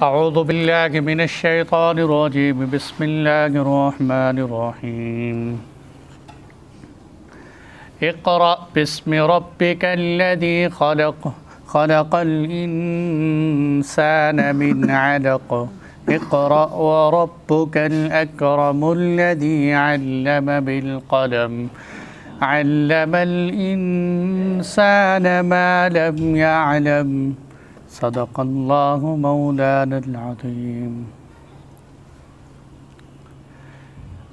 اعوذ باللہ من الشیطان الرجیم بسم اللہ الرحمن الرحیم اقرأ باسم ربک الذی خلق خلق الانسان من علق اقرأ وربک الاکرم الذی علم بالقلم علم الانسان ما لم يعلم صدق اللہ مولانا العظیم۔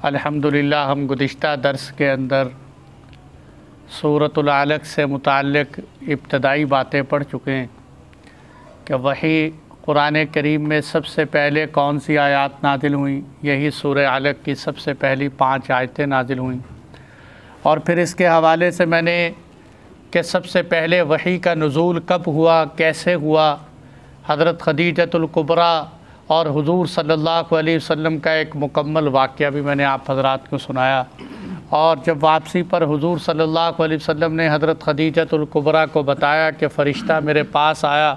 الحمدللہ ہم گزشتہ درس کے اندر سورۃ العلق سے متعلق ابتدائی باتیں پڑھ چکے ہیں کہ وحی قرآن کریم میں سب سے پہلے کون سی آیات نازل ہوئیں۔ یہی سورہ علق کی سب سے پہلی 5 آیتیں نازل ہوئیں، اور پھر اس کے حوالے سے میں نے کہ سب سے پہلے وحی کا نزول کب ہوا، کیسے ہوا، حضرت خدیجۃ الکبریٰ اور حضور صلی اللہ علیہ وسلم کا ایک مکمل واقعہ بھی میں نے آپ حضرات کو سنایا، اور جب واپسی پر حضور صلی اللہ علیہ وسلم نے حضرت خدیجۃ الکبریٰ کو بتایا کہ فرشتہ میرے پاس آیا،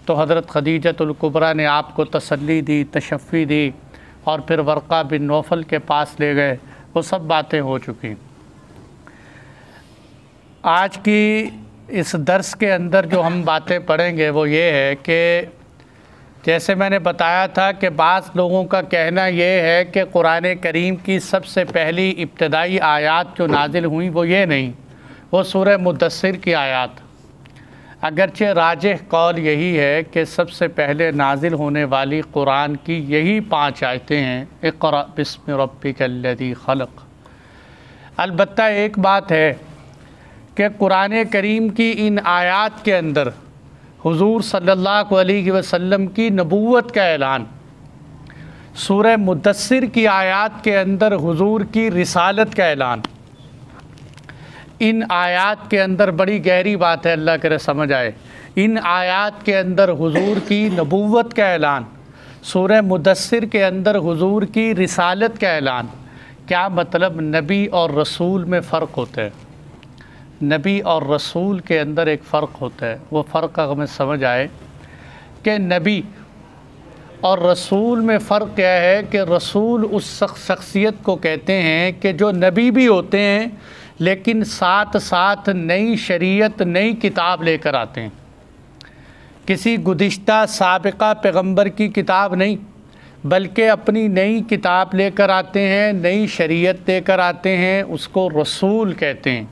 تو حضرت خدیجۃ الکبریٰ نے آپ کو تسلی دی، تشفی دی، اور پھر ورقہ بن نوفل کے پاس لے گئے۔ وہ سب باتیں ہو چکی۔ آج کی اس درس کے اندر جو ہم باتیں پڑھیں گے وہ یہ ہے کہ جیسے میں نے بتایا تھا کہ بعض لوگوں کا کہنا یہ ہے کہ قرآن کریم کی سب سے پہلی ابتدائی آیات جو نازل ہوئیں وہ یہ نہیں، وہ سورہ مدثر کی آیات۔ اگرچہ راجح قول یہی ہے کہ سب سے پہلے نازل ہونے والی قرآن کی یہی 5 آیتیں ہیں، اقرأ باسم ربک الذی خلق۔ البتہ ایک بات ہے کہ قرآن کریم کی ان آیات کے اندر حضور صلی اللہ علیہ وسلم کی نبوت کا اعلان، سورہ مدثر کی آیات کے اندر حضور کی رسالت کا اعلان، ان آیات کے اندر بڑی گہری بات ہے، اللہ کرے سمجھ آئے۔ ان آیات کے اندر حضور کی نبوت کا اعلان، سورہ مدثر کے اندر حضور کی رسالت کا اعلان۔ کیا مطلب؟ نبی اور رسول میں فرق ہوتا ہے، نبی اور رسول کے اندر ایک فرق ہوتا ہے۔ وہ فرق اگر ہمیں سمجھ آئے کہ نبی اور رسول میں فرق کیا ہے کہ رسول اس شخصیت کو کہتے ہیں کہ جو نبی بھی ہوتے ہیں لیکن ساتھ ساتھ نئی شریعت، نئی کتاب لے کر آتے ہیں۔ کسی گزشتہ سابقہ پیغمبر کی کتاب نہیں، بلکہ اپنی نئی کتاب لے کر آتے ہیں، نئی شریعت لے کر آتے ہیں، اس کو رسول کہتے ہیں۔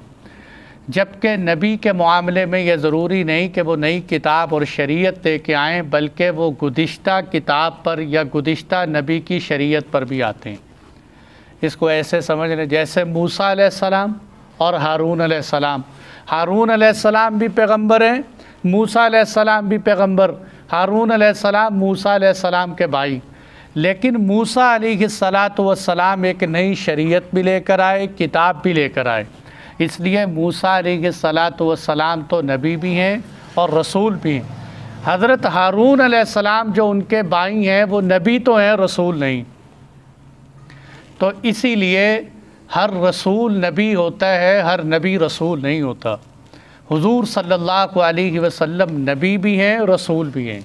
جبکہ نبی کے معاملے میں یہ ضروری نہیں کہ وہ نئی کتاب اور شریعت لے کے آئیں، بلکہ وہ گزشتہ کتاب پر یا گزشتہ نبی کی شریعت پر بھی آتے ہیں۔ اس کو ایسے سمجھ لیں جیسے موسیٰ علیہ السلام اور ہارون علیہ السلام۔ ہارون علیہ السلام بھی پیغمبر ہیں، موسیٰ علیہ السلام بھی پیغمبر۔ ہارون علیہ السلام موسیٰ علیہ السلام کے بھائی، لیکن موسیٰ علیہ السلام ایک نئی شریعت بھی لے کر آئے، کتاب بھی لے کر آئے۔ اس لیے موسیٰ علیہ السلام تو نبی بھی ہیں اور رسول بھی ہیں۔ حضرت ہارون علیہ السلام جو ان کے بھائی ہیں وہ نبی تو ہیں، رسول نہیں۔ تو اسی لیے ہر رسول نبی ہوتا ہے، ہر نبی رسول نہیں ہوتا۔ حضور صلی اللہ علیہ وسلم نبی بھی ہیں، رسول بھی ہیں،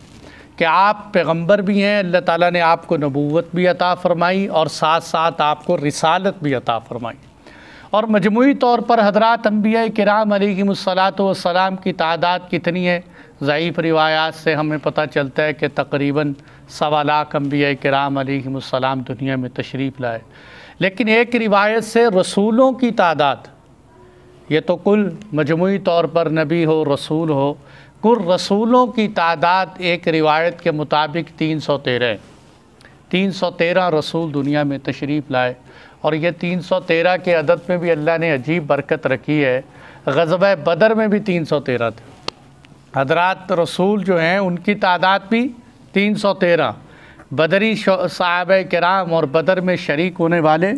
کہ آپ پیغمبر بھی ہیں، اللہ تعالیٰ نے آپ کو نبوت بھی عطا فرمائی اور ساتھ ساتھ آپ کو رسالت بھی عطا فرمائی۔ اور مجموعی طور پر حضرات انبیاء کرام علیہم السلام کی تعداد کتنی ہے؟ ضعیف روایات سے ہمیں پتہ چلتا ہے کہ تقریباً 1.25 لاکھ انبیاء کرام علیہم السلام دنیا میں تشریف لائے۔ لیکن ایک روایت سے رسولوں کی تعداد، یہ تو کل مجموعی طور پر نبی ہو، رسول ہو، کل رسولوں کی تعداد ایک روایت کے مطابق 313 ہے۔ 313 رسول دنیا میں تشریف لائے، اور یہ 313 کے عدد میں بھی اللہ نے عجیب برکت رکھی ہے۔ غزوہ بدر میں بھی 313 تھے۔ حضرات رسول جو ہیں ان کی تعداد بھی 313، بدری صحابہ کرام اور بدر میں شریک ہونے والے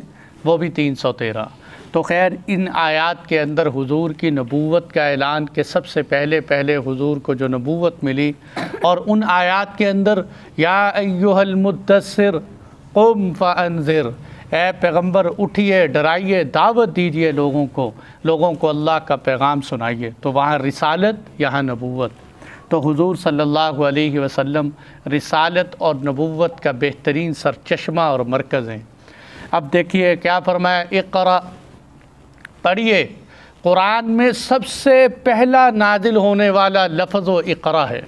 وہ بھی 313۔ تو خیر ان آیات کے اندر حضور کی نبوت کا اعلان کہ سب سے پہلے حضور کو جو نبوت ملی، اور ان آیات کے اندر یا ایھا المدثر قم فانذر، اے پیغمبر اٹھیے، ڈرائیے، دعوت دیجیے لوگوں کو اللہ کا پیغام سنائیے۔ تو وہاں رسالت، یہاں نبوت۔ تو حضور صلی اللہ علیہ وسلم رسالت اور نبوت کا بہترین سرچشمہ اور مرکز ہیں۔ اب دیکھیے کیا فرمایا، اقرا، پڑھیے۔ قرآن میں سب سے پہلا نازل ہونے والا لفظ و اقرا ہے۔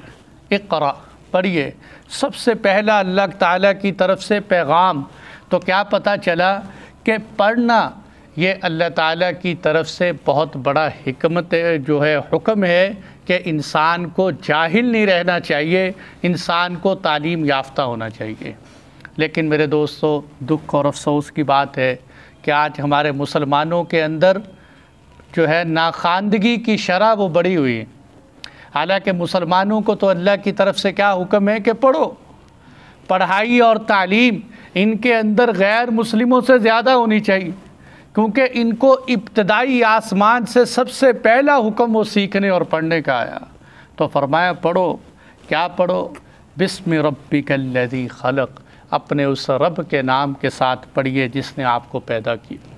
اقرا، پڑھیے، سب سے پہلا اللہ تعالیٰ کی طرف سے پیغام۔ تو کیا پتہ چلا کہ پڑھنا یہ اللہ تعالیٰ کی طرف سے بہت بڑا حکمت جو ہے حکم ہے کہ انسان کو جاہل نہیں رہنا چاہیے، انسان کو تعلیم یافتہ ہونا چاہیے۔ لیکن میرے دوستو، دکھ اور افسوس کی بات ہے کہ آج ہمارے مسلمانوں کے اندر جو ہے ناخواندگی کی شرح وہ بڑھی ہوئی ہے۔ حالانکہ مسلمانوں کو تو اللہ کی طرف سے کیا حکم ہے کہ پڑھو، پڑھائی اور تعلیم ان کے اندر غیر مسلموں سے زیادہ ہونی چاہیے، کیونکہ ان کو ابتدائی آسمان سے سب سے پہلا حکم وہ سیکھنے اور پڑھنے کا آیا۔ تو فرمایا پڑھو، کیا پڑھو؟ بسم ربک الذی خلق، اپنے اس رب کے نام کے ساتھ پڑھیے جس نے آپ کو پیدا کیا۔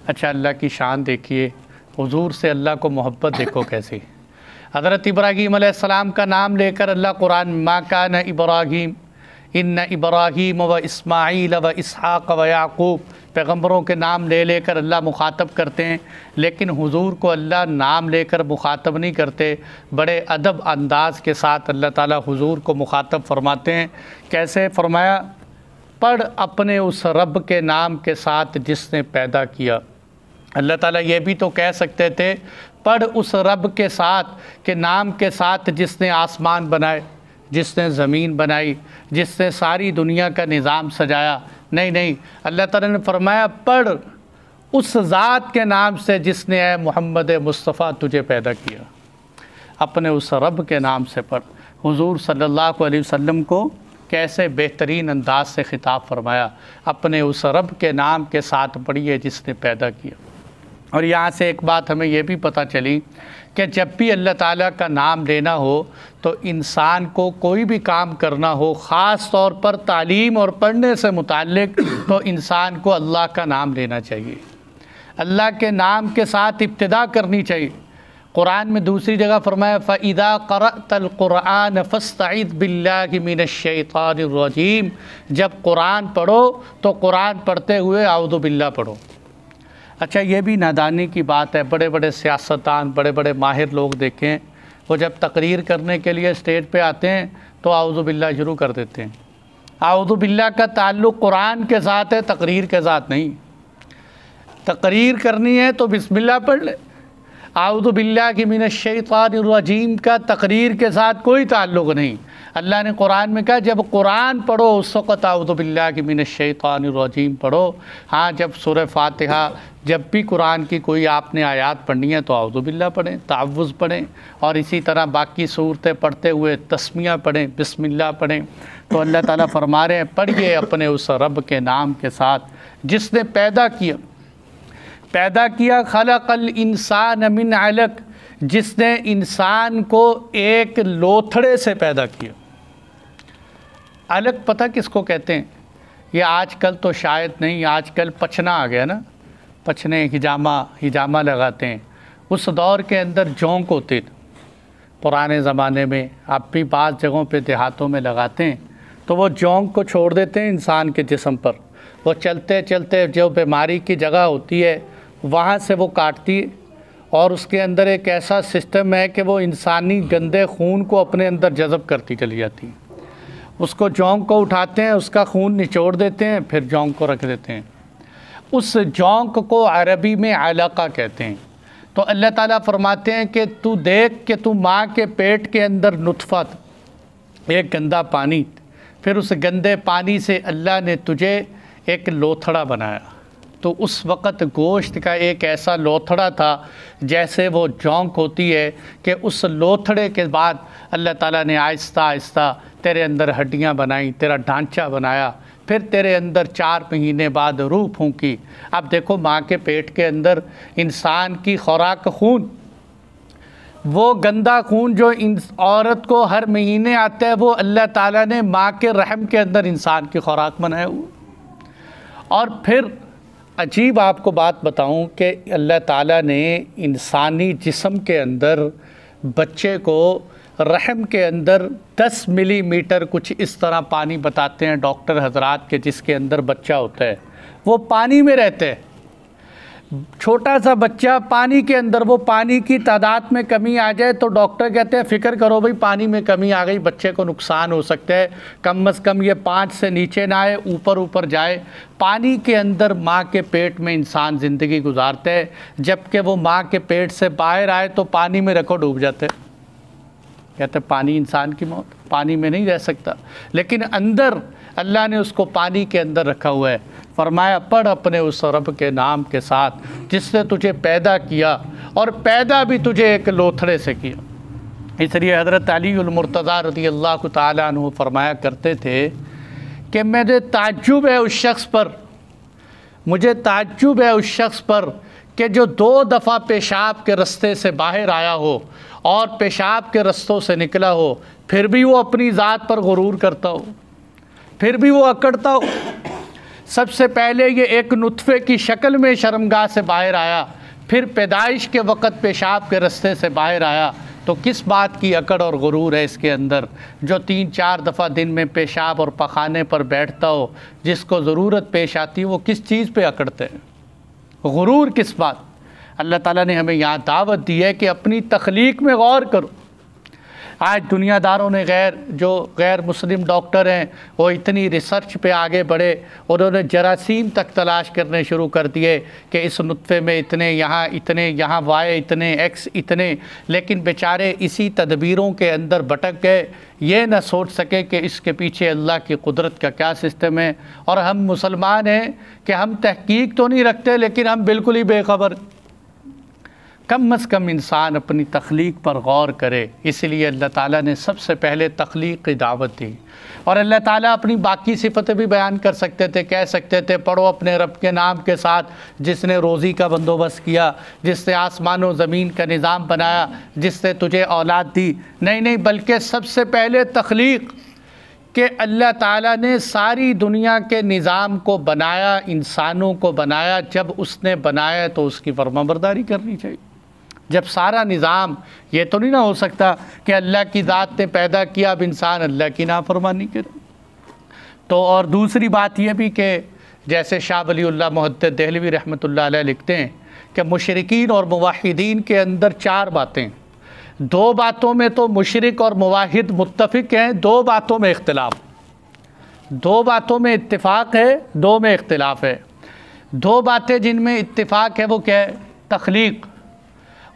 اچھا، اللہ کی شان دیکھیے، حضور سے اللہ کو محبت دیکھو کیسی۔ حضرت ابراہیم علیہ السلام کا نام لے کر اللہ قرآن ما کان ابراہیم ان ابراہیم و اسماعیل و اسحاق و یعقوب، پیغمبروں کے نام لے لے کر اللہ مخاطب کرتے ہیں، لیکن حضور کو اللہ نام لے کر مخاطب نہیں کرتے، بڑے ادب انداز کے ساتھ اللہ تعالیٰ حضور کو مخاطب فرماتے ہیں۔ کیسے فرمایا؟ پڑھ اپنے اس رب کے نام کے ساتھ جس نے پیدا کیا۔ اللہ تعالیٰ یہ بھی تو کہہ سکتے تھے پڑھ اس رب کے ساتھ کہ نام کے ساتھ جس نے آسمان بنائے، جس نے زمین بنائی، جس نے ساری دنیا کا نظام سجایا۔ نہیں، اللہ تعالیٰ نے فرمایا پڑھ اس ذات کے نام سے جس نے اے محمد مصطفیٰ تجھے پیدا کیا۔ اپنے اس رب کے نام سے پڑھ۔ حضور صلی اللہ علیہ وسلم کو کیسے بہترین انداز سے خطاب فرمایا، اپنے اس رب کے نام کے ساتھ پڑھیے جس نے پیدا کیا۔ اور یہاں سے ایک بات ہمیں یہ بھی پتہ چلی کہ جب بھی اللہ تعالیٰ کا نام لینا ہو تو انسان کو کوئی بھی کام کرنا ہو، خاص طور پر تعلیم اور پڑھنے سے متعلق، تو انسان کو اللہ کا نام لینا چاہیے، اللہ کے نام کے ساتھ ابتدا کرنی چاہیے۔ قرآن میں دوسری جگہ فرمایا فَإِذَا قَرَأْتَ الْقُرْآنَ فَاسْتَعِذْ بِاللَّهِ مِنَ الشَّيْطَانِ الرَّجِيمِ، جب قرآن پڑھو تو قرآن پڑھتے ہوئے اعوذ باللہ پڑھو۔ اچھا، یہ بھی نادانی کی بات ہے، بڑے بڑے سیاستدان، بڑے بڑے ماہر لوگ دیکھیں، وہ جب تقریر کرنے کے لیے اسٹیج پہ آتے ہیں تو اعوذ باللہ شروع کر دیتے ہیں۔ اعوذ باللہ کا تعلق قرآن کے ساتھ ہے، تقریر کے ساتھ نہیں۔ تقریر کرنی ہے تو بسم اللہ پڑھ لے۔ اعوذ باللہ من الشیطان الرجیم کا تقریر کے ساتھ کوئی تعلق نہیں۔ اللہ نے قرآن میں کہا جب قرآن پڑھو اس وقت اعوذ باللہ من الشیطان الرجیم پڑھو۔ ہاں، جب سورہ فاتحہ، جب بھی قرآن کی کوئی آپ نے آیات پڑھنی ہے تو اعوذ باللہ پڑھیں، تعوذ پڑھیں، اور اسی طرح باقی صورتیں پڑھتے ہوئے تسمیہ پڑھیں، بسم اللہ پڑھیں۔ تو اللہ تعالیٰ فرما رہے ہیں پڑھیے اپنے اس رب کے نام کے ساتھ جس نے پیدا کیا، خلق الانسان من علق، جس نے انسان کو ایک لوتھڑے سے پیدا کیا۔ علق پتہ کس کو کہتے ہیں؟ یہ آج کل تو شاید نہیں، آج کل پچھنا آ گیا نا، پچھنے ہجامہ لگاتے ہیں۔ اس دور کے اندر جونک ہوتے تھے پرانے زمانے میں، اب بھی بعض جگہوں پہ دیہاتوں میں لگاتے ہیں۔ تو وہ جونک کو چھوڑ دیتے ہیں انسان کے جسم پر، وہ چلتے چلتے جو بیماری کی جگہ ہوتی ہے وہاں سے وہ کاٹتی ہے، اور اس کے اندر ایک ایسا سسٹم ہے کہ وہ انسانی گندے خون کو اپنے اندر جذب کرتی چلی جاتی ہے۔ اس کو جونک کو اٹھاتے ہیں، اس کا خون نچوڑ دیتے ہیں، پھر جونک کو رکھ دیتے ہیں۔ اس جونک کو عربی میں علقہ کہتے ہیں۔ تو اللہ تعالیٰ فرماتے ہیں کہ تو دیکھ کہ تو ماں کے پیٹ کے اندر نطفہ، ایک گندا پانی، پھر اس گندے پانی سے اللہ نے تجھے ایک لوتھڑا بنایا۔ تو اس وقت گوشت کا ایک ایسا لوتھڑا تھا جیسے وہ جونک ہوتی ہے، کہ اس لوتھڑے کے بعد اللہ تعالیٰ نے آہستہ آہستہ تیرے اندر ہڈیاں بنائیں، تیرا ڈھانچہ بنایا، پھر تیرے اندر 4 مہینے بعد روح پھونکی۔ اب دیکھو ماں کے پیٹ کے اندر انسان کی خوراک خون، وہ گندا خون جو عورت کو ہر مہینے آتا ہے، وہ اللہ تعالیٰ نے ماں کے رحم کے اندر انسان کی خوراک بنایا ہوا۔ اور پھر عجیب آپ کو بات بتاؤں کہ اللہ تعالیٰ نے انسانی جسم کے اندر بچے کو رحم کے اندر 10 ملی میٹر کچھ اس طرح پانی بتاتے ہیں ڈاکٹر حضرات کے جس کے اندر بچہ ہوتا ہے، وہ پانی میں رہتے ہیں۔ چھوٹا سا بچہ پانی کے اندر، وہ پانی کی تعداد میں کمی آ جائے تو ڈاکٹر کہتے ہیں فکر کرو بھئی پانی میں کمی آ گئی، بچے کو نقصان ہو سکتا ہے، کم از کم یہ 5 سے نیچے نہ آئے، اوپر جائے۔ پانی کے اندر ماں کے پیٹ میں انسان زندگی گزارتا ہے، جبکہ وہ ماں کے پیٹ سے باہر آئے تو پانی میں رکھو ڈوب جاتے ہیں۔ کہتے ہیں پانی انسان کی موت، پانی میں نہیں رہ سکتا، لیکن اندر اللہ نے اس کو پانی کے اندر رکھا ہوا ہے۔ فرمایا پڑھ اپنے اس رب کے نام کے ساتھ جس نے تجھے پیدا کیا اور پیدا بھی تجھے ایک لوتھڑے سے کیا۔ اس لیے حضرت علی المرتضیٰ رضی اللہ تعالیٰ عنہ فرمایا کرتے تھے کہ مجھے تعجب ہے اس شخص پر کہ جو 2 دفعہ پیشاب کے رستے سے باہر آیا ہو اور پیشاب کے رستوں سے نکلا ہو، پھر بھی وہ اپنی ذات پر غرور کرتا ہو، پھر بھی وہ اکڑتا ہو۔ سب سے پہلے یہ ایک نطفے کی شکل میں شرمگاہ سے باہر آیا، پھر پیدائش کے وقت پیشاب کے رستے سے باہر آیا، تو کس بات کی اکڑ اور غرور ہے اس کے اندر؟ جو 3-4 دفعہ دن میں پیشاب اور پخانے پر بیٹھتا ہو، جس کو ضرورت پیش آتی ہے، وہ کس چیز پہ اکڑتے ہیں؟ غرور کس بات؟ اللہ تعالیٰ نے ہمیں یہاں دعوت دی ہے کہ اپنی تخلیق میں غور کرو۔ آج دنیا داروں نے جو غیر مسلم ڈاکٹر ہیں وہ اتنی ریسرچ پہ آگے بڑھے، انہوں نے جراثیم تک تلاش کرنے شروع کر دیے کہ اس نطفے میں اتنے، یہاں وائے اتنے، ایکس اتنے، لیکن بیچارے اسی تدبیروں کے اندر بھٹک گئے، یہ نہ سوچ سکے کہ اس کے پیچھے اللہ کی قدرت کا کیا سسٹم ہے۔ اور ہم مسلمان ہیں کہ ہم تحقیق تو نہیں رکھتے لیکن ہم بالکل ہی بے خبر۔ کم از کم انسان اپنی تخلیق پر غور کرے۔ اس لیے اللہ تعالیٰ نے سب سے پہلے تخلیق کی دعوت دی، اور اللہ تعالیٰ اپنی باقی صفتیں بھی بیان کر سکتے تھے، کہہ سکتے تھے پڑھو اپنے رب کے نام کے ساتھ جس نے روزی کا بندوبست کیا، جس نے آسمان و زمین کا نظام بنایا، جس نے تجھے اولاد دی۔ نہیں، بلکہ سب سے پہلے تخلیق، کہ اللہ تعالیٰ نے ساری دنیا کے نظام کو بنایا، انسانوں کو بنایا۔ جب اس نے بنایا تو اس کی فرمانبرداری کرنی چاہیے۔ جب سارا نظام، یہ تو نہیں نہ ہو سکتا کہ اللہ کی ذات نے پیدا کیا، اب انسان اللہ کی نافرمانی کرے۔ تو اور دوسری بات یہ بھی کہ جیسے شاہ ولی اللہ محدث دہلوی رحمۃ اللہ علیہ لکھتے ہیں کہ مشرکین اور موحدین کے اندر 4 باتیں، 2 باتوں میں تو مشرک اور موحد متفق ہیں، 2 باتوں میں اختلاف، 2 باتوں میں اتفاق ہے، 2 میں اختلاف ہے۔ 2 باتیں جن میں اتفاق ہے وہ کیا ہے؟ تخلیق۔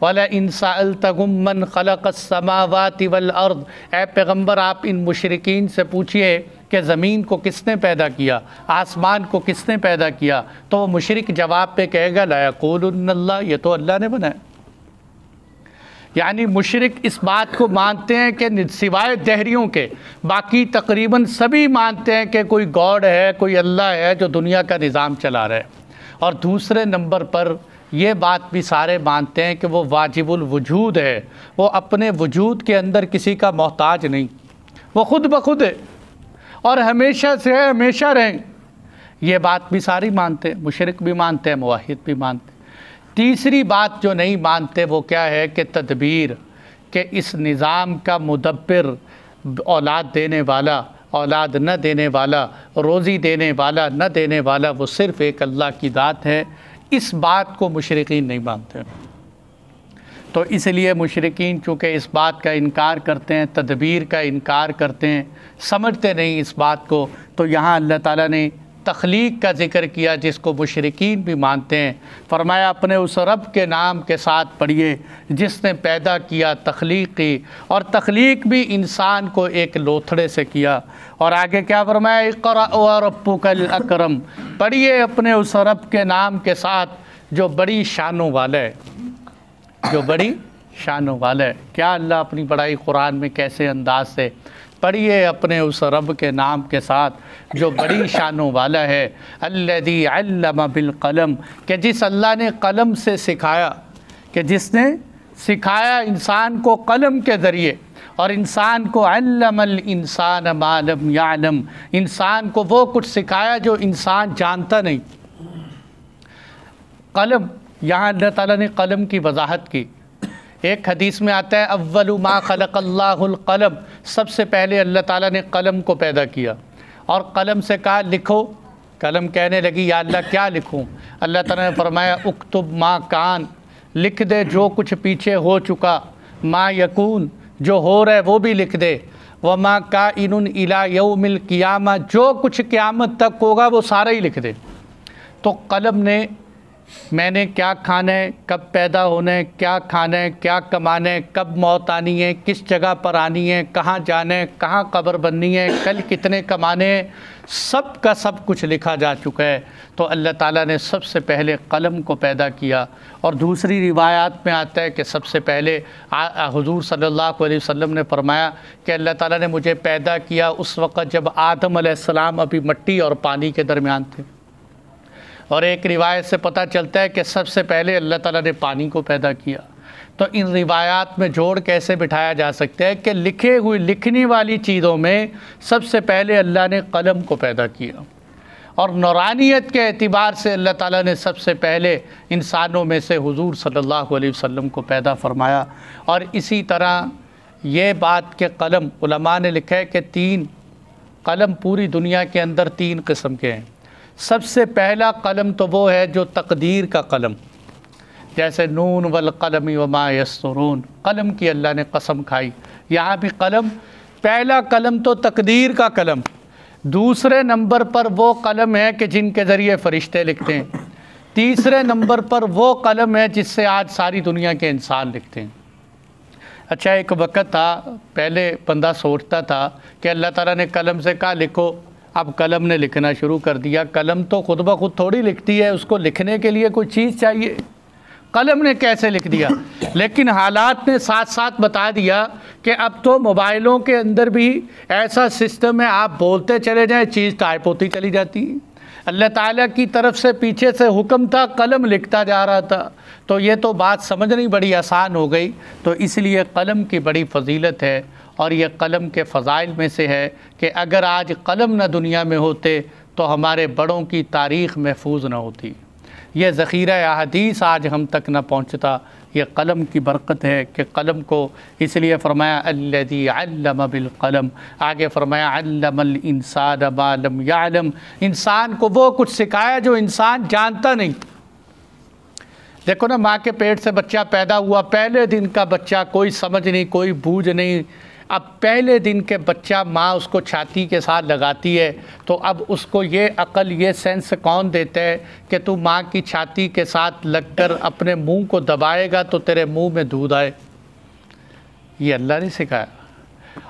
وَلَئِن سَأَلْتَهُم مَّنْ خَلَقَ السَّمَاوَاتِ وَالْأَرْضِ، اے پیغمبر آپ ان مشرکین سے پوچھئے کہ زمین کو کس نے پیدا کیا، آسمان کو کس نے پیدا کیا، تو وہ مشرک جواب پہ کہے گا لَيَقُولُنَّ اللَّهُ، یہ تو اللہ نے بنایا۔ یعنی مشرک اس بات کو مانتے ہیں کہ سوائے دہریوں کے باقی تقریباً سبھی مانتے ہیں کہ کوئی گاڈ ہے، کوئی اللہ ہے جو دنیا کا نظام چلا رہا ہے۔ اور دوسرے نمبر پر یہ بات بھی سارے مانتے ہیں کہ وہ واجب الوجود ہے، وہ اپنے وجود کے اندر کسی کا محتاج نہیں، وہ خود بخود ہے اور ہمیشہ سے ہے، ہمیشہ رہیں۔ یہ بات بھی ساری مانتے ہیں، مشرک بھی مانتے ہیں، موحد بھی مانتے ہیں۔ تیسری بات جو نہیں مانتے وہ کیا ہے کہ تدبیر، کہ اس نظام کا مدبر، اولاد دینے والا، اولاد نہ دینے والا، روزی دینے والا نہ دینے والا، وہ صرف ایک اللہ کی ذات ہے۔ اس بات کو مشرکین نہیں مانتے۔ تو اس لیے مشرکین چونکہ اس بات کا انکار کرتے ہیں، تدبیر کا انکار کرتے ہیں، سمجھتے نہیں اس بات کو، تو یہاں اللہ تعالیٰ نے تخلیق کا ذکر کیا جس کو مشرکین بھی مانتے ہیں۔ فرمایا اپنے اس رب کے نام کے ساتھ پڑھیے جس نے پیدا کیا، تخلیق کی، اور تخلیق بھی انسان کو ایک لوتھڑے سے کیا۔ اور آگے کیا فرمایا؟ اقرأ وربک الاکرم، پڑھیے اپنے اس رب کے نام کے ساتھ جو بڑی شانوں والا ہے، جو بڑی شانوں والا ہے۔ کیا اللہ اپنی بڑائی قرآن میں کیسے انداز سے، پڑھیے اپنے اس رب کے نام کے ساتھ جو بڑی شانوں والا ہے۔ الذی علم بالقلم، کہ جس اللہ نے قلم سے سکھایا، کہ جس نے سکھایا انسان کو قلم کے ذریعے، اور انسان کو علم الانسان ما لم یعلم، انسان کو وہ کچھ سکھایا جو انسان جانتا نہیں۔ قلم، یہاں اللہ تعالیٰ نے قلم کی وضاحت کی۔ ایک حدیث میں آتا ہے اول ما خلق اللہ القلم، سب سے پہلے اللہ تعالیٰ نے قلم کو پیدا کیا اور قلم سے کہا لکھو۔ قلم کہنے لگی یا اللہ کیا لکھوں؟ اللہ تعالیٰ نے فرمایا اکتب ما کان، لکھ دے جو کچھ پیچھے ہو چکا، ما یکون جو ہو رہا ہے وہ بھی لکھ دے، وما کائن الی یوم القیامہ جو کچھ قیامت تک ہوگا وہ سارا ہی لکھ دے۔ تو قلم نے میں نے کیا کھانا ہے، کب پیدا ہونا ہے، کیا کھانا ہے، کیا کمانا ہے، کب موت آنی ہے، کس جگہ پر آنی ہے، کہاں جانا ہے، کہاں قبر بننی ہے، کل کتنے کمانے ہیں، سب کا سب کچھ لکھا جا چکا ہے۔ تو اللہ تعالیٰ نے سب سے پہلے قلم کو پیدا کیا۔ اور دوسری روایات میں آتا ہے کہ سب سے پہلے حضور صلی اللہ علیہ وسلم نے فرمایا کہ اللہ تعالیٰ نے مجھے پیدا کیا اس وقت جب آدم علیہ السلام ابھی مٹی اور پانی کے درمیان تھے۔ اور ایک روایت سے پتہ چلتا ہے کہ سب سے پہلے اللہ تعالیٰ نے پانی کو پیدا کیا۔ تو ان روایات میں جوڑ کیسے بٹھایا جا سکتا ہے کہ لکھنے والی چیزوں میں سب سے پہلے اللہ نے قلم کو پیدا کیا، اور نورانیت کے اعتبار سے اللہ تعالیٰ نے سب سے پہلے انسانوں میں سے حضور صلی اللہ علیہ وسلم کو پیدا فرمایا۔ اور اسی طرح یہ بات کہ قلم، علماء نے لکھا ہے کہ 3 قلم پوری دنیا کے اندر 3 قسم کے ہیں۔ سب سے پہلا قلم تو وہ ہے جو تقدیر کا قلم، جیسے نون والقلم وما یسطرون، قلم کی اللہ نے قسم کھائی۔ یہاں بھی قلم، پہلا قلم تو تقدیر کا قلم۔ دوسرے نمبر پر وہ قلم ہے کہ جن کے ذریعے فرشتے لکھتے ہیں۔ تیسرے نمبر پر وہ قلم ہے جس سے آج ساری دنیا کے انسان لکھتے ہیں۔ اچھا ایک وقت تھا، پہلے بندہ سوچتا تھا کہ اللہ تعالیٰ نے قلم سے کہا لکھو، اب قلم نے لکھنا شروع کر دیا۔ قلم تو خود بخود تھوڑی لکھتی ہے، اس کو لکھنے کے لیے کوئی چیز چاہیے۔ قلم نے کیسے لکھ دیا؟ لیکن حالات نے ساتھ ساتھ بتا دیا کہ اب تو موبائلوں کے اندر بھی ایسا سسٹم ہے، آپ بولتے چلے جائیں چیز ٹائپ ہوتی چلی جاتی۔ اللہ تعالیٰ کی طرف سے پیچھے سے حکم تھا، قلم لکھتا جا رہا تھا۔ تو یہ تو بات سمجھنی بڑی آسان ہو گئی۔ تو اس لیے قلم کی بڑی فضیلت ہے، اور یہ قلم کے فضائل میں سے ہے کہ اگر آج قلم نہ دنیا میں ہوتے تو ہمارے بڑوں کی تاریخ محفوظ نہ ہوتی، یہ ذخیرہ احادیث آج ہم تک نہ پہنچتا۔ یہ قلم کی برکت ہے کہ قلم کو اس لیے فرمایا الذی علم بالقلم، آگے فرمایا علم الانسان ما لم یعلم، انسان کو وہ کچھ سکھایا جو انسان جانتا نہیں۔ دیکھو نا، ماں کے پیٹ سے بچہ پیدا ہوا، پہلے دن کا بچہ، کوئی سمجھ نہیں، کوئی بوجھ نہیں۔ اب پہلے دن کے بچہ ماں اس کو چھاتی کے ساتھ لگاتی ہے، تو اب اس کو یہ عقل، یہ سینس کون دیتا ہے کہ تو ماں کی چھاتی کے ساتھ لگ کر اپنے منہ کو دبائے گا تو تیرے منہ میں دودھ آئے؟ یہ اللہ نے سکھایا۔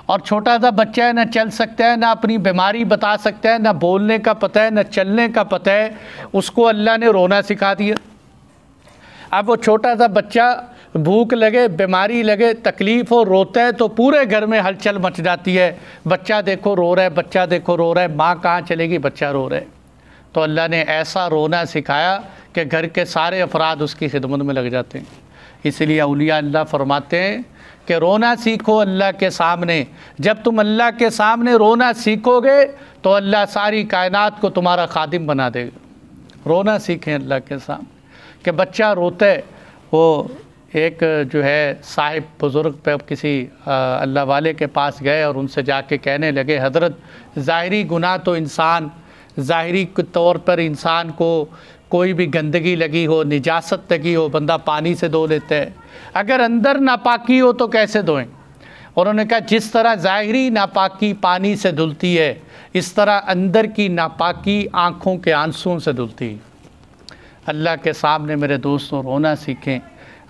اور چھوٹا سا بچہ ہے، نہ چل سکتا ہے، نہ اپنی بیماری بتا سکتا ہے، نہ بولنے کا پتہ ہے، نہ چلنے کا پتہ ہے، اس کو اللہ نے رونا سکھا دیا۔ اب وہ چھوٹا سا بچہ بھوک لگے، بیماری لگے، تکلیف ہو، روتا ہے تو پورے گھر میں ہلچل مچ جاتی ہے، بچہ دیکھو رو رہا ہے، بچہ دیکھو رو رہا ہے، ماں کہاں چلے گی، بچہ رو رہا ہے۔ تو اللہ نے ایسا رونا سکھایا کہ گھر کے سارے افراد اس کی خدمت میں لگ جاتے ہیں۔ اس لیے اولیاء اللہ فرماتے ہیں کہ رونا سیکھو اللہ کے سامنے۔ جب تم اللہ کے سامنے رونا سیکھو گے تو اللہ ساری کائنات کو تمہارا خادم بنا دے گا۔ رونا سیکھیں اللہ کے سامنے۔ کہ بچہ روتا ہے، وہ ایک جو ہے صاحب بزرگ پہ کسی اللہ والے کے پاس گئے اور ان سے جا کے کہنے لگے حضرت ظاہری گناہ تو انسان ظاہری طور پر انسان کو کوئی بھی گندگی لگی ہو، نجاست لگی ہو، بندہ پانی سے دھو لیتا ہے، اگر اندر ناپاکی ہو تو کیسے دھوئیں؟ انہوں نے کہا جس طرح ظاہری ناپاکی پانی سے دھلتی ہے اس طرح اندر کی ناپاکی آنکھوں کے آنسوؤں سے دھلتی ہے۔ اللہ کے سامنے میرے دوستوں رونا سیکھیں۔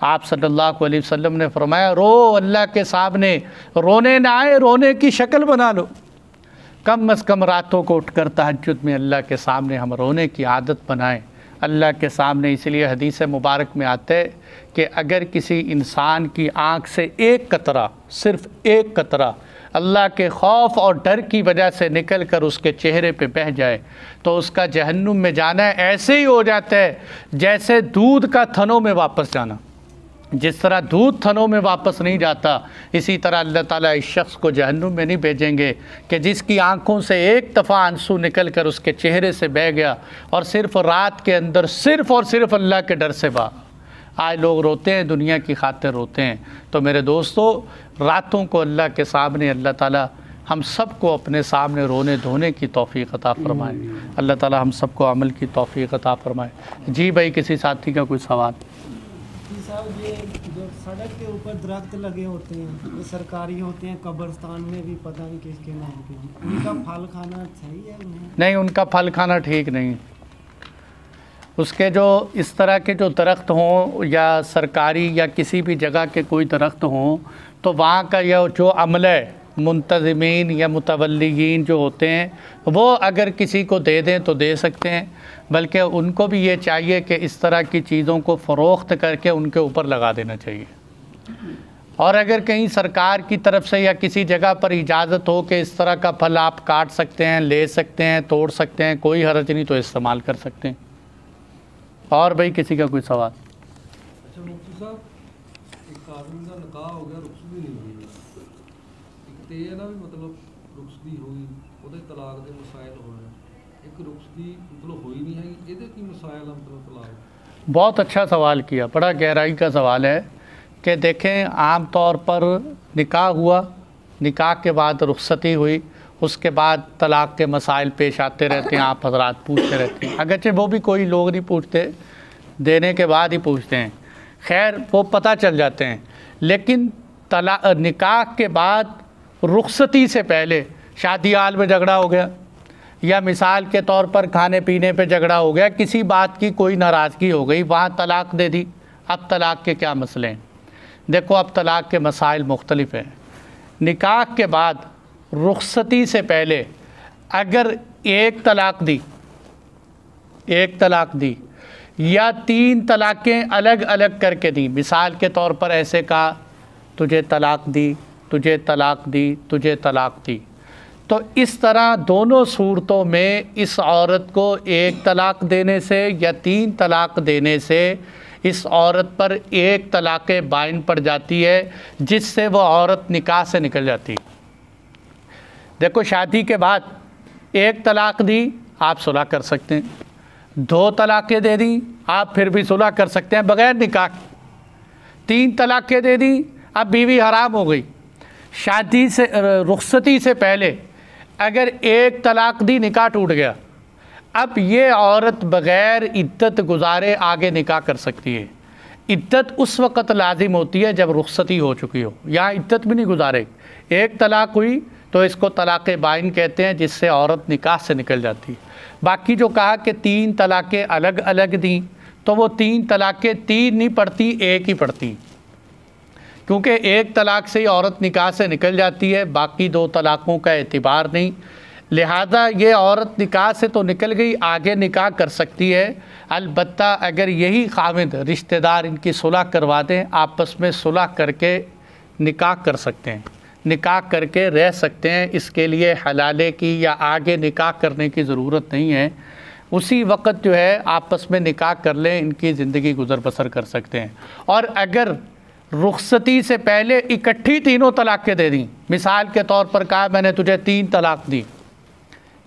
آپ صلی اللہ علیہ وسلم نے فرمایا رو اللہ کے سامنے، رونے نہ آئے رونے کی شکل بنا لو۔ کم از کم راتوں کو اٹھ کر تہجد میں اللہ کے سامنے ہم رونے کی عادت بنائیں اللہ کے سامنے۔ اس لیے حدیث مبارک میں آتا ہے کہ اگر کسی انسان کی آنکھ سے ایک قطرہ، صرف ایک قطرہ اللہ کے خوف اور ڈر کی وجہ سے نکل کر اس کے چہرے پہ بہہ جائے تو اس کا جہنم میں جانا ایسے ہی ہو جاتا ہے جیسے دودھ کا تھنوں میں واپس جانا۔ جس طرح دودھ تھنوں میں واپس نہیں جاتا، اسی طرح اللہ تعالیٰ اس شخص کو جہنم میں نہیں بھیجیں گے کہ جس کی آنکھوں سے ایک دفعہ آنسو نکل کر اس کے چہرے سے بہہ گیا اور صرف رات کے اندر صرف اور صرف اللہ کے ڈر سے بہا۔ آج لوگ روتے ہیں، دنیا کی خاطر روتے ہیں۔ تو میرے دوستو، راتوں کو اللہ کے سامنے اللہ تعالیٰ ہم سب کو اپنے سامنے رونے دھونے کی توفیق عطا فرمائے۔ اللہ تعالیٰ ہم سب کو عمل کی توفیق عطا فرمائے۔ جی بھائی، کسی ساتھی کا کوئی سوال؟ جی صاحب، یہ جو سڑک کے اوپر درخت لگے ہوتے ہیں یہ سرکاری ہوتے ہیں، قبرستان میں بھی پتہ نہیں کس کے نام کے، ان کا پھل کھانا صحیح ہے انہیں؟ نہیں، ان کا پھل کھانا ٹھیک نہیں۔ اس کے جو اس طرح کے جو درخت ہوں یا سرکاری یا کسی بھی جگہ کے کوئی درخت ہوں، تو وہاں کا یہ جو عمل ہے، منتظمین یا متولیین جو ہوتے ہیں وہ اگر کسی کو دے دیں تو دے سکتے ہیں، بلکہ ان کو بھی یہ چاہیے کہ اس طرح کی چیزوں کو فروخت کر کے ان کے اوپر لگا دینا چاہیے۔ اور اگر کہیں سرکار کی طرف سے یا کسی جگہ پر اجازت ہو کہ اس طرح کا پھل آپ کاٹ سکتے ہیں، لے سکتے ہیں، توڑ سکتے ہیں، کوئی حرج نہیں، تو استعمال کر سکتے ہیں۔ اور بھائی کسی کا کوئی سوال؟ اچھا مفتی صاحب، ایک آدمی کا نکاح ہو گیا، رخصتی نہیں ہوئی، ایک تو یہ نا بھی مطلب رخصتی ہوئی وہ طلاق کے مسائل ہو رہے ہیں، ایک رخصتی مطلب ہوئی نہیں ہے، یہ کی مسائل ہے مطلب طلاق؟ بہت اچھا سوال کیا، بڑا گہرائی کا سوال ہے کہ دیکھیں، عام طور پر نکاح ہوا، نکاح کے بعد رخصتی ہوئی، اس کے بعد طلاق کے مسائل پیش آتے رہتے ہیں، آپ حضرات پوچھتے رہتے ہیں، اگرچہ وہ بھی کوئی لوگ نہیں پوچھتے، دینے کے بعد ہی پوچھتے ہیں، خیر وہ پتہ چل جاتے ہیں۔ لیکن نکاح کے بعد رخصتی سے پہلے شادی حال میں جھگڑا ہو گیا، یا مثال کے طور پر کھانے پینے پہ جھگڑا ہو گیا، کسی بات کی کوئی ناراضگی ہو گئی، وہاں طلاق دے دی۔ اب طلاق کے کیا مسئلے ہیں؟ دیکھو، اب طلاق کے مسائل مختلف ہیں۔ نکاح کے بعد رخصتی سے پہلے اگر ایک طلاق دی یا 3 طلاقیں الگ الگ کر کے دی، مثال کے طور پر ایسے کہا تجھے طلاق دی، تجھے طلاق دی، تجھے طلاق دی، تو اس طرح دونوں صورتوں میں اس عورت کو 1 طلاق دینے سے یا 3 طلاق دینے سے اس عورت پر 1 طلاق بائن پڑ جاتی ہے، جس سے وہ عورت نکاح سے نکل جاتی ہے۔ دیکھو، شادی کے بعد 1 طلاق دی، آپ صلح کر سکتے ہیں، 2 طلاقیں دے دی، آپ پھر بھی صلح کر سکتے ہیں بغیر نکاح، 3 طلاقیں دے دی، اب بیوی حرام ہو گئی۔ شادی سے رخصتی سے پہلے اگر 1 طلاق دی، نکاح ٹوٹ گیا، اب یہ عورت بغیر عدت گزارے آگے نکاح کر سکتی ہے۔ عدت اس وقت لازم ہوتی ہے جب رخصتی ہو چکی ہو، یہاں عدت بھی نہیں گزارے، 1 طلاق ہوئی تو اس کو طلاق بائن کہتے ہیں، جس سے عورت نکاح سے نکل جاتی ہے۔ باقی جو کہا کہ 3 طلاقیں الگ الگ دیں، تو وہ 3 طلاقیں 3 نہیں پڑتی، 1 ہی پڑتی، کیونکہ 1 طلاق سے ہی عورت نکاح سے نکل جاتی ہے، باقی 2 طلاقوں کا اعتبار نہیں۔ لہذا یہ عورت نکاح سے تو نکل گئی، آگے نکاح کر سکتی ہے، البتہ اگر یہی خاوند رشتہ دار ان کی صلح کروا دیں، آپس میں صلح کر کے نکاح کر سکتے ہیں، نکاح کر کے رہ سکتے ہیں، اس کے لیے حلالے کی یا آگے نکاح کرنے کی ضرورت نہیں ہے، اسی وقت جو ہے آپس میں نکاح کر لیں، ان کی زندگی گزر بسر کر سکتے ہیں۔ اور اگر رخصتی سے پہلے اکٹھی تینوں طلاقیں دے دیں، مثال کے طور پر کہا میں نے تجھے 3 طلاق دی،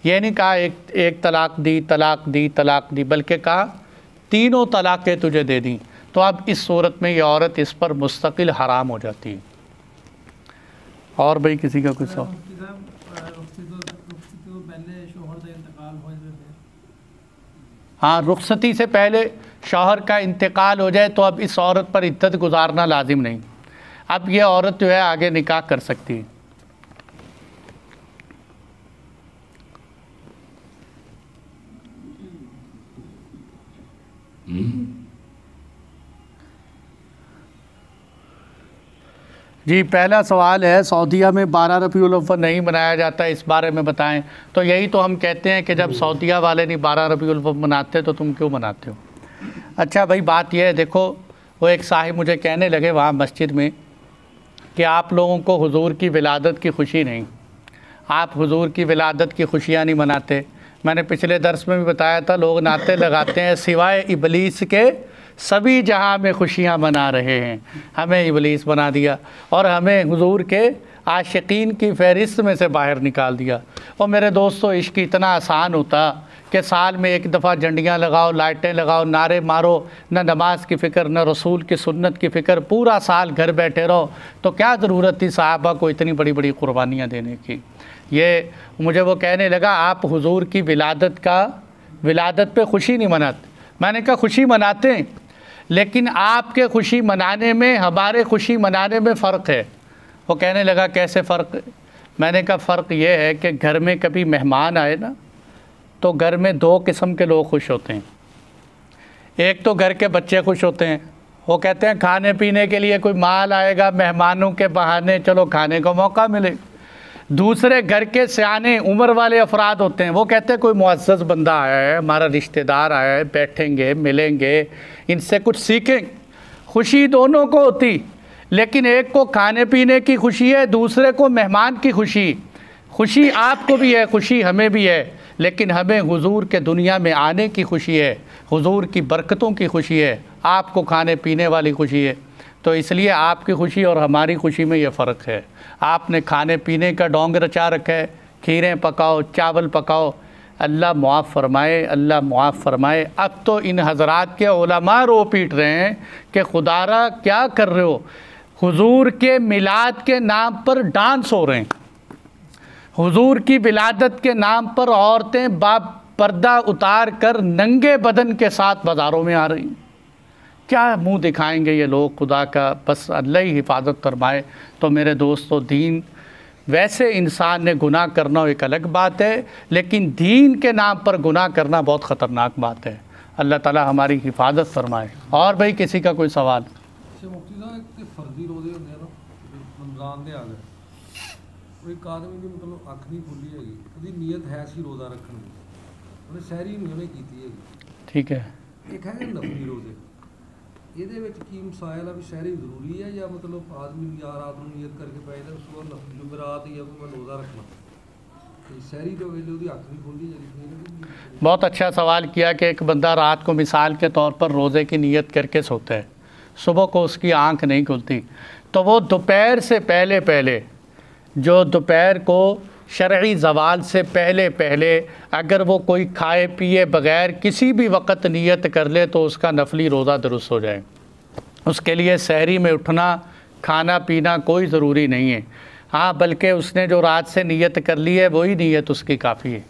یہ نہیں کہا ایک طلاق دی، طلاق دی، طلاق دی، بلکہ کہا تینوں طلاقیں تجھے دے دیں، تو اب اس صورت میں یہ عورت اس پر مستقل حرام ہو جاتی ہے۔ اور بھائی کسی کا کچھ سوال؟ ہاں، رخصتی سے پہلے شوہر کا انتقال ہو جائے تو اب اس عورت پر عدت گزارنا لازم نہیں، اب یہ عورت جو ہے آگے نکاح کر سکتی ہے۔ جی، پہلا سوال ہے، سعودیہ میں 12 ربیع الاول نہیں منایا جاتا، اس بارے میں بتائیں۔ تو یہی تو ہم کہتے ہیں کہ جب سعودیہ والے نہیں 12 ربیع الاول مناتے تو تم کیوں مناتے ہو؟ اچھا بھائی، بات یہ ہے، دیکھو، وہ ایک صاحب مجھے کہنے لگے وہاں مسجد میں کہ آپ لوگوں کو حضور کی ولادت کی خوشی نہیں، آپ حضور کی ولادت کی خوشیاں نہیں مناتے۔ میں نے پچھلے درس میں بھی بتایا تھا، لوگ نعتیں لگاتے ہیں، سوائے ابلیس کے سبھی جہاں میں خوشیاں منا رہے ہیں، ہمیں ابلیس بنا دیا اور ہمیں حضور کے عاشقین کی فہرست میں سے باہر نکال دیا۔ اور میرے دوستو، عشق اتنا آسان ہوتا کہ سال میں ایک دفعہ جھنڈیاں لگاؤ، لائٹیں لگاؤ، نعرے مارو، نہ نماز کی فکر، نہ رسول کی سنت کی فکر، پورا سال گھر بیٹھے رہو، تو کیا ضرورت تھی صحابہ کو اتنی بڑی بڑی قربانیاں دینے کی؟ یہ مجھے وہ کہنے لگا آپ حضور کی ولادت پہ خوشی نہیں مناتے۔ میں نے کہا خوشی مناتے ہیں، لیکن آپ کے خوشی منانے میں ہمارے خوشی منانے میں فرق ہے۔ وہ کہنے لگا کیسے فرق؟ میں نے کہا فرق یہ ہے کہ گھر میں کبھی مہمان آئے نا تو گھر میں دو قسم کے لوگ خوش ہوتے ہیں۔ ایک تو گھر کے بچے خوش ہوتے ہیں، وہ کہتے ہیں کھانے پینے کے لیے کوئی مال آئے گا، مہمانوں کے بہانے چلو کھانے کا موقع ملے۔ دوسرے گھر کے سیانے عمر والے افراد ہوتے ہیں، وہ کہتے ہیں کوئی معزز بندہ آیا ہے، ہمارا رشتہ دار آیا ہے، بیٹھیں گے، ملیں گے، ان سے کچھ سیکھیں۔ خوشی دونوں کو ہوتی، لیکن ایک کو کھانے پینے کی خوشی ہے، دوسرے کو مہمان کی خوشی۔ خوشی آپ کو بھی ہے، خوشی ہمیں بھی ہے، لیکن ہمیں حضور کے دنیا میں آنے کی خوشی ہے، حضور کی برکتوں کی خوشی ہے، آپ کو کھانے پینے والی خوشی ہے۔ تو اس لیے آپ کی خوشی اور ہماری خوشی میں یہ فرق ہے۔ آپ نے کھانے پینے کا ڈونگ رچا رکھا ہے، کھیریں پکاؤ، چاول پکاؤ، اللہ معاف فرمائے، اللہ معاف فرمائے۔ اب تو ان حضرات کے علماء رو پیٹ رہے ہیں کہ خدا را کیا کر رہے ہو، حضور کے میلاد کے نام پر ڈانس ہو رہے ہیں، حضور کی ولادت کے نام پر عورتیں پردہ اتار کر ننگے بدن کے ساتھ بازاروں میں آ رہی ہیں۔ کیا منہ دکھائیں گے یہ لوگ خدا کا؟ بس اللہ ہی حفاظت فرمائے۔ تو میرے دوستو، دین ویسے انسان نے گناہ کرنا ایک الگ بات ہے، لیکن دین کے نام پر گناہ کرنا بہت خطرناک بات ہے۔ اللہ تعالی ہماری حفاظت فرمائے۔ اور بھائی کسی کا کوئی سوال؟ مفتی صاحب ایک فرضی روزے ہوندے ہیں نا، رمضان دے آ گئے، ایک آدمی کی مطلب اکھ نہیں کھلی ہے، ਉਹਦੀ نیت ہے سی روزہ رکھنے کی، ਉਹਨੇ سحری نہیں ਉਹਨੇ ਕੀਤੀ ہے، ٹھیک ہے۔ ایک ہے نفلی روزے، ਇਹਦੇ ਵਿੱਚ ਕੀ ਮਸਾਇਲ ਆ ਵੀ ਸਹਿਰੀ ਜ਼ਰੂਰੀ ਹੈ ਜਾਂ ਮਤਲਬ ਆਦਮੀ ਜਾਂ ਰਾਤ ਨੂੰ ਨੀਅਤ ਕਰਕੇ ਪੈ ਜਾਂਦਾ ਸਵੇਰ ਨਫਲੀ ਜੋ ਰਾਤ ਹੀ ਆ ਮੈਂ ਰੋਜ਼ਾ رکھنا ਤੇ ਸਹਿਰੀ ਦੇ ਵੇਲੇ ਉਹਦੀ ਅੱਖ ਨਹੀਂ ਖੁੱਲਦੀ ਜਿਹੜੀ۔ بہت اچھا سوال کیا کہ ایک بندہ رات کو مثال کے طور پر روزے کی نیت کر کے سوتا ہے، صبح کو اس کی آنکھ نہیں کھلتی، تو وہ دوپہر سے پہلے جو دوپہر کو شرعی زوال سے پہلے اگر وہ کوئی کھائے پیے بغیر کسی بھی وقت نیت کر لے تو اس کا نفلی روزہ درست ہو جائے۔ اس کے لیے سحری میں اٹھنا، کھانا پینا کوئی ضروری نہیں ہے، ہاں بلکہ اس نے جو رات سے نیت کر لی ہے وہی نیت اس کی کافی ہے۔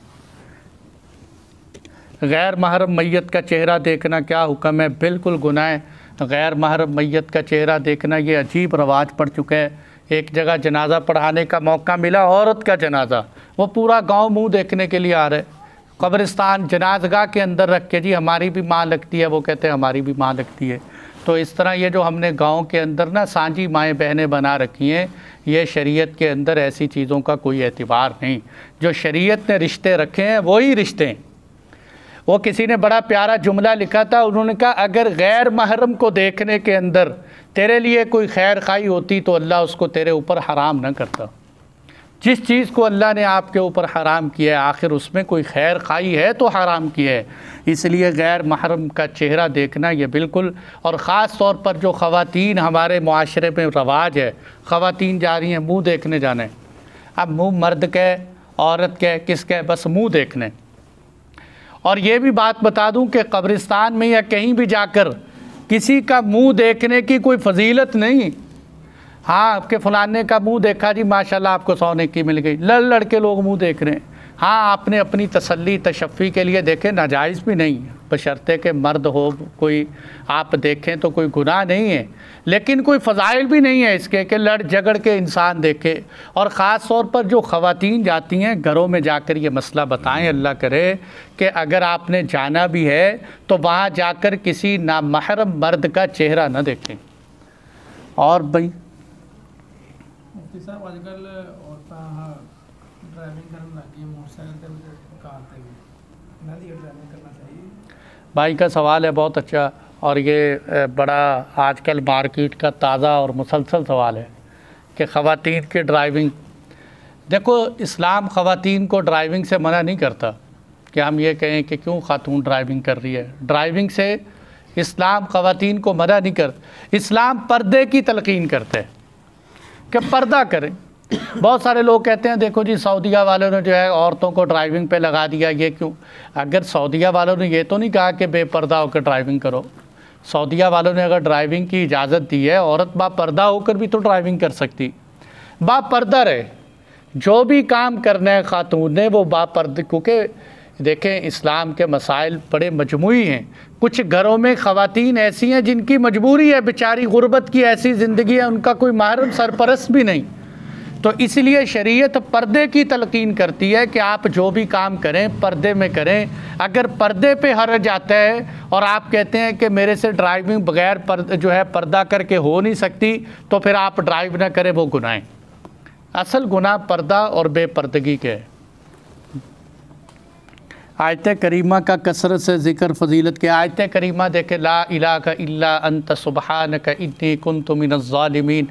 غیر محرم میت کا چہرہ دیکھنا کیا حکم ہے؟ بالکل گناہ ہے۔ غیر محرم میت کا چہرہ دیکھنا یہ عجیب رواج پڑ چکا ہے۔ ایک جگہ جنازہ پڑھانے کا موقع ملا، عورت کا جنازہ، وہ پورا گاؤں منہ دیکھنے کے لیے آ رہے، قبرستان جنازگاہ کے اندر رکھ کے جی ہماری بھی ماں لگتی ہے، وہ کہتے ہیں ہماری بھی ماں لگتی ہے۔ تو اس طرح یہ جو ہم نے گاؤں کے اندر نا سانجی مائیں بہنیں بنا رکھی ہیں، یہ شریعت کے اندر ایسی چیزوں کا کوئی اعتبار نہیں۔ جو شریعت نے رشتے رکھے ہیں وہی رشتے ہیں۔ وہ کسی نے بڑا پیارا جملہ لکھا تھا، انہوں نے کہا اگر غیر محرم کو دیکھنے کے اندر تیرے لیے کوئی خیر خواہی ہوتی تو اللہ اس کو تیرے اوپر حرام نہ کرتا۔ جس چیز کو اللہ نے آپ کے اوپر حرام کیا ہے آخر اس میں کوئی خیر خواہی ہے تو حرام کیا ہے۔ اس لیے غیر محرم کا چہرہ دیکھنا یہ بالکل، اور خاص طور پر جو خواتین ہمارے معاشرے میں رواج ہے، خواتین جا رہی ہیں منہ دیکھنے جانے، اب منہ مرد کے عورت کے کس کے، بس منہ دیکھنے۔ اور یہ بھی بات بتا دوں کہ قبرستان میں یا کہیں بھی جا کر کسی کا منہ دیکھنے کی کوئی فضیلت نہیں۔ ہاں آپ کے فلانے کا منہ دیکھا جی ماشاءاللہ آپ کو 100 نیکی مل گئی، لڑ کے لوگ منہ دیکھ رہے ہیں۔ ہاں آپ نے اپنی تسلی تشفی کے لیے دیکھے، ناجائز بھی نہیں، بشرطے کہ مرد ہو کوئی آپ دیکھیں تو کوئی گناہ نہیں ہے، لیکن کوئی فضائل بھی نہیں ہے اس کے کہ لڑ جھگڑ کے انسان دیکھے۔ اور خاص طور پر جو خواتین جاتی ہیں گھروں میں جا کر یہ مسئلہ بتائیں، اللہ کرے کہ اگر آپ نے جانا بھی ہے تو وہاں جا کر کسی نامحرم مرد کا چہرہ نہ دیکھیں۔ اور بھائی مفتی صاحب آج کل عورتیں ڈرائیونگ کرنے لگی ہیں، موٹر سائیکل تے کار تے بھی، انہاں دی ڈرائیونگ کرنا چاہیے؟ بھائی کا سوال ہے بہت اچھا، اور یہ بڑا آج کل مارکیٹ کا تازہ اور مسلسل سوال ہے کہ خواتین کی ڈرائیونگ۔ دیکھو اسلام خواتین کو ڈرائیونگ سے منع نہیں کرتا کہ ہم یہ کہیں کہ کیوں خاتون ڈرائیونگ کر رہی ہے، ڈرائیونگ سے اسلام خواتین کو منع نہیں کرتا۔ اسلام پردے کی تلقین کرتا ہے کہ پردہ کریں، بہت سارے لوگ کہتے ہیں دیکھو جی سعودیہ والوں نے جو ہے عورتوں کو ڈرائیونگ پہ لگا دیا، یہ کیوں؟ اگر سعودیہ والوں نے یہ تو نہیں کہا کہ بے پردہ ہو کر ڈرائیونگ کرو، سعودیہ والوں نے اگر ڈرائیونگ کی اجازت دی ہے، عورت با پردہ ہو کر بھی تو ڈرائیونگ کر سکتی، با پردہ رہے، جو بھی کام کرنا ہے خاتون نے وہ با پردہ، کیونکہ دیکھیں اسلام کے مسائل بڑے مجموعی ہیں۔ کچھ گھروں میں خواتین ایسی ہیں جن کی مجبوری ہے، بیچاری غربت کی ایسی زندگی ہے، ان کا کوئی محرم سرپرست بھی نہیں، تو اس لیے شریعت پردے کی تلقین کرتی ہے کہ آپ جو بھی کام کریں پردے میں کریں۔ اگر پردے پہ حرج آتا ہے اور آپ کہتے ہیں کہ میرے سے ڈرائیونگ بغیر جو ہے پردہ کر کے ہو نہیں سکتی، تو پھر آپ ڈرائیو نہ کریں، وہ گناہ ہے۔ اصل گناہ پردہ اور بے پردگی کے ہے۔ آیت کریمہ کا کثرت سے ذکر فضیلت کے، آیت کریمہ دیکھیں، لا الہ الا انت سبحانک انی کنت من الظالمین۔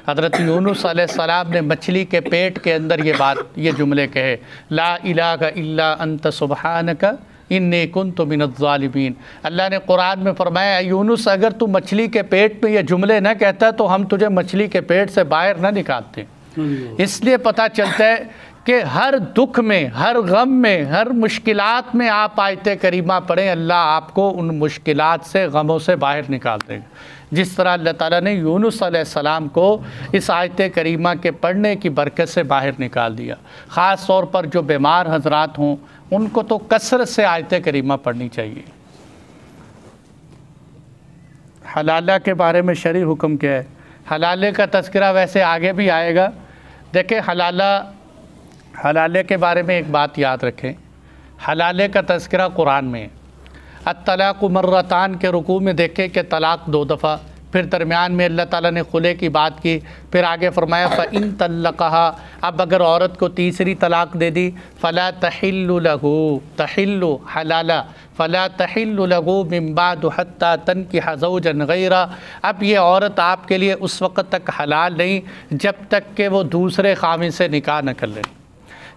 حضرت یونس علیہ السلام نے مچھلی کے پیٹ کے اندر یہ جملے کہے، لا الہ الا انت سبحانک انی کنت من الظالمین۔ اللہ نے قرآن میں فرمایا، اے یونس اگر تو مچھلی کے پیٹ میں یہ جملے نہ کہتا تو ہم تجھے مچھلی کے پیٹ سے باہر نہ نکالتے۔ اس لیے پتہ چلتا ہے کہ ہر دکھ میں، ہر غم میں، ہر مشکلات میں آپ آیت کریمہ پڑھیں، اللہ آپ کو ان مشکلات سے، غموں سے باہر نکال دے گا، جس طرح اللہ تعالیٰ نے یونس علیہ السلام کو اس آیت کریمہ کے پڑھنے کی برکت سے باہر نکال دیا۔ خاص طور پر جو بیمار حضرات ہوں ان کو تو کثرت سے آیت کریمہ پڑھنی چاہیے۔ حلالہ کے بارے میں شرعی حکم کیا ہے؟ حلالے کا تذکرہ ویسے آگے بھی آئے گا۔ دیکھیں حلالے کے بارے میں ایک بات یاد رکھیں، حلالے کا تذکرہ قرآن میں ہے۔ الطلاق مرتان کے رکوع میں دیکھیں کہ طلاق 2 دفعہ، پھر درمیان میں اللہ تعالیٰ نے خلے کی بات کی، پھر آگے فرمایا فَإِن طَلَّقَهَا، اب اگر عورت کو تیسری طلاق دے دی، فَلَا تَحِلُّ لَهُ، تحل حلالہ، فَلَا تَحِلُّ لَهُ مِن بَعْدُ حَتَّى تَنكِحَ زَوْجًا غَيْرَهُ، اب یہ عورت آپ کے لیے اس وقت تک حلال نہیں جب تک کہ وہ دوسرے خاوند سے نکاح نہ کر لے۔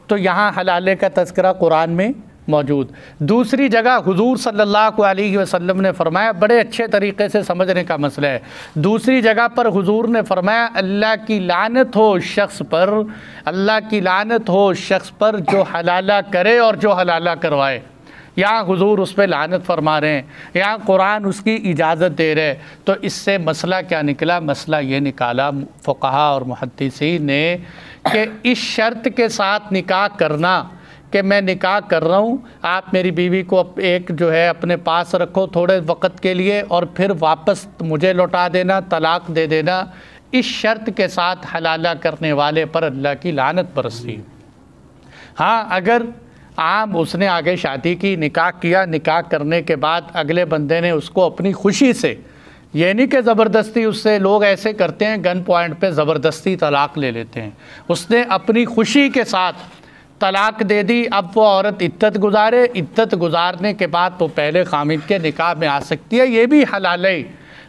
تو یہاں حلالے کا تذکرہ قرآن میں موجود۔ دوسری جگہ حضور صلی اللہ علیہ وسلم نے فرمایا، بڑے اچھے طریقے سے سمجھنے کا مسئلہ ہے، دوسری جگہ پر حضور نے فرمایا اللہ کی لعنت ہو شخص پر، اللہ کی لعنت ہو شخص پر جو حلالہ کرے اور جو حلالہ کروائے۔ یہاں حضور اس پہ لعنت فرما رہے ہیں، یہاں قرآن اس کی اجازت دے رہے۔ تو اس سے مسئلہ کیا نکلا؟ مسئلہ یہ نکالا فقہا اور محدثین نے کہ اس شرط کے ساتھ نکاح کرنا کہ میں نکاح کر رہا ہوں، آپ میری بیوی کو ایک جو ہے اپنے پاس رکھو تھوڑے وقت کے لیے اور پھر واپس مجھے لوٹا دینا، طلاق دے دینا، اس شرط کے ساتھ حلالہ کرنے والے پر اللہ کی لعنت برستی۔ ہاں اگر عام اس نے آگے شادی کی، نکاح کیا، نکاح کرنے کے بعد اگلے بندے نے اس کو اپنی خوشی سے، یہ نہیں کہ زبردستی، اس سے لوگ ایسے کرتے ہیں گن پوائنٹ پہ زبردستی طلاق لے لیتے ہیں، اس نے اپنی خوشی کے ساتھ طلاق دے دی، اب وہ عورت عدت گزارے، عدت گزارنے کے بعد وہ پہلے خامد کے نکاح میں آ سکتی ہے، یہ بھی حلالہ۔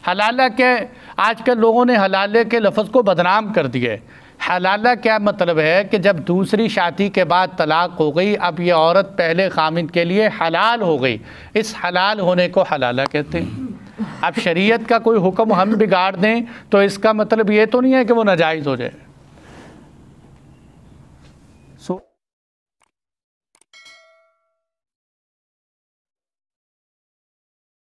حلالہ کیا ہے؟ آج کل لوگوں نے حلالے کے لفظ کو بدنام کر دیا ہے۔ حلالہ کیا مطلب ہے کہ جب دوسری شادی کے بعد طلاق ہو گئی، اب یہ عورت پہلے خامد کے لیے حلال ہو گئی، اس حلال ہونے کو حلالہ کہتے ہیں۔ اب شریعت کا کوئی حکم ہم بگاڑ دیں تو اس کا مطلب یہ تو نہیں ہے کہ وہ ناجائز ہو جائے۔